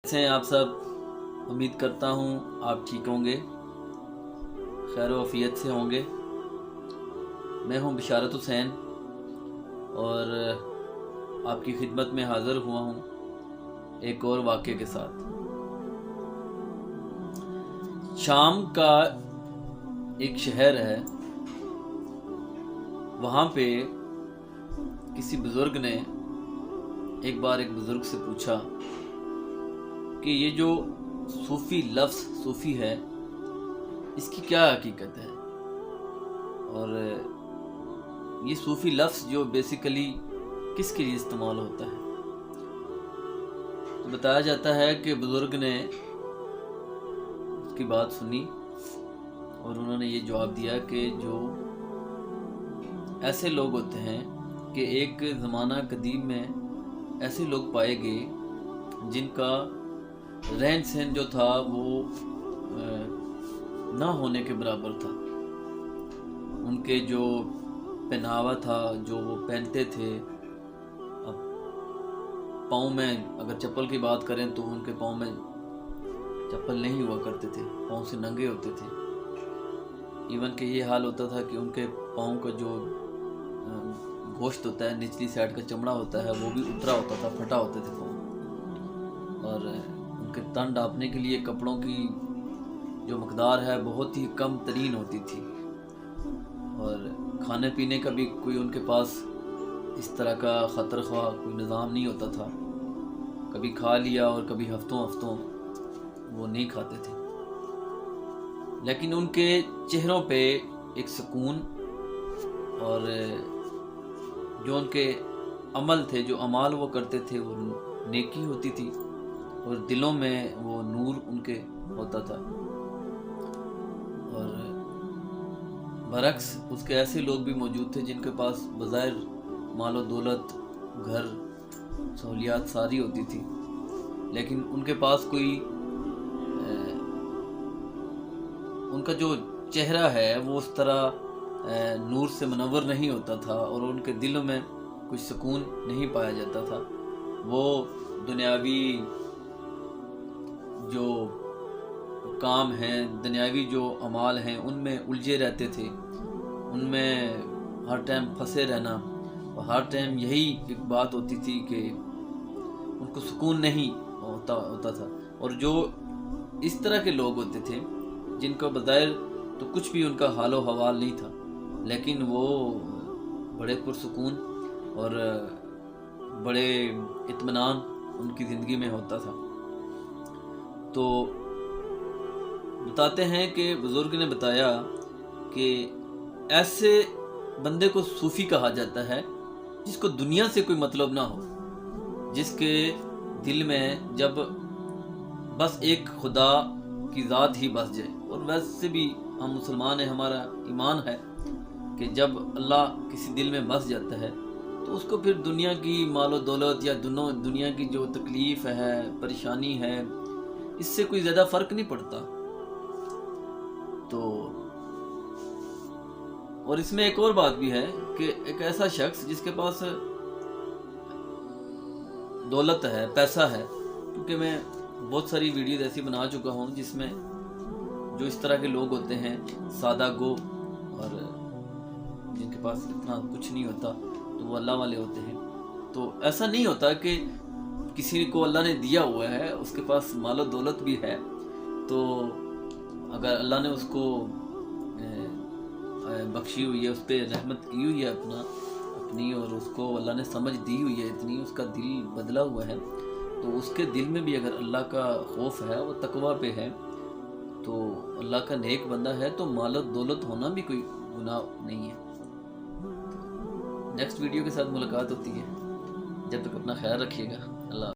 कैसे हैं आप सब। उम्मीद करता हूँ आप ठीक होंगे, खैर व आफियत से होंगे। मैं हूँ बिशारत हुसैन और आपकी खिदमत में हाज़िर हुआ हूँ एक और वाक़े के साथ। शाम का एक शहर है, वहाँ पे किसी बुज़ुर्ग ने एक बार एक बुज़ुर्ग से पूछा कि ये जो सूफ़ी लफ्ज़ सूफ़ी है इसकी क्या हकीकत है, और ये सूफ़ी लफ्ज़ जो बेसिकली किसके लिए इस्तेमाल होता है। तो बताया जाता है कि बुज़ुर्ग ने उसकी बात सुनी और उन्होंने ये जवाब दिया कि जो ऐसे लोग होते हैं कि एक ज़माना कदीम में ऐसे लोग पाए गए जिनका रहन सहन जो था वो ना होने के बराबर था। उनके जो पहनावा था, जो वो पहनते थे, अब पाँव में अगर चप्पल की बात करें तो उनके पाँव में चप्पल नहीं हुआ करते थे, पाँव से नंगे होते थे। इवन कि ये हाल होता था कि उनके पाँव का जो गोश्त होता है, निचली साइड का चमड़ा होता है, वो भी उतरा होता था, फटा होते थे पाँव। और उनके तन ढाँपने के लिए कपड़ों की जो मकदार है बहुत ही कम तरीन होती थी, और खाने पीने का भी कोई उनके पास इस तरह का ख़तर ख्वाह कोई निज़ाम नहीं होता था। कभी खा लिया और कभी हफ्तों हफ्तों वो नहीं खाते थे। लेकिन उनके चेहरों पे एक सुकून और जो उनके अमल थे, जो अमाल वो करते थे, वो नेकी होती थी और दिलों में वो नूर उनके होता था। और बरक्स उसके ऐसे लोग भी मौजूद थे जिनके पास बज़ाहिर मालो दौलत, घर, सहूलियात सारी होती थी, लेकिन उनके पास कोई उनका जो चेहरा है वो उस तरह नूर से मुनव्वर नहीं होता था और उनके दिलों में कुछ सुकून नहीं पाया जाता था। वो दुनियावी जो काम हैं, दुनियावी जो अमाल हैं, उनमें उलझे रहते थे, उनमें हर टाइम फंसे रहना, और हर टाइम यही एक बात होती थी कि उनको सुकून नहीं होता था। और जो इस तरह के लोग होते थे जिनका बज़ाहिर तो कुछ भी उनका हालो हवाल नहीं था, लेकिन वो बड़े पुरसुकून और बड़े इत्मीनान उनकी ज़िंदगी में होता था। तो बताते हैं कि बुज़ुर्ग ने बताया कि ऐसे बंदे को सूफ़ी कहा जाता है जिसको दुनिया से कोई मतलब ना हो, जिसके दिल में जब बस एक खुदा की ज़ात ही बस जाए। और वैसे भी हम मुसलमान हैं, हमारा ईमान है कि जब अल्लाह किसी दिल में बस जाता है तो उसको फिर दुनिया की मालो दौलत या दुनिया की जो तकलीफ़ है, परेशानी है, इससे कोई ज़्यादा फ़र्क नहीं पड़ता। तो और इसमें एक और बात भी है कि एक ऐसा शख्स जिसके पास दौलत है, पैसा है, क्योंकि मैं बहुत सारी वीडियोज़ ऐसी बना चुका हूँ जिसमें जो इस तरह के लोग होते हैं सादा गो, और जिनके पास इतना कुछ नहीं होता तो वो अल्लाह वाले होते हैं। तो ऐसा नहीं होता कि किसी को अल्लाह ने दिया हुआ है, उसके पास मालो दौलत भी है, तो अगर अल्लाह ने उसको बख्शी हुई है, उस पर रहमत की हुई है अपनी, और उसको अल्लाह ने समझ दी हुई है इतनी, उसका दिल बदला हुआ है, तो उसके दिल में भी अगर अल्लाह का खौफ है, वो तकवा पे है, तो अल्लाह का नेक बंदा है, तो मालो दौलत होना भी कोई गुनाह नहीं है। नेक्स्ट वीडियो के साथ मुलाकात होती है, जब तक अपना ख्याल रखिएगा। अल्लाह।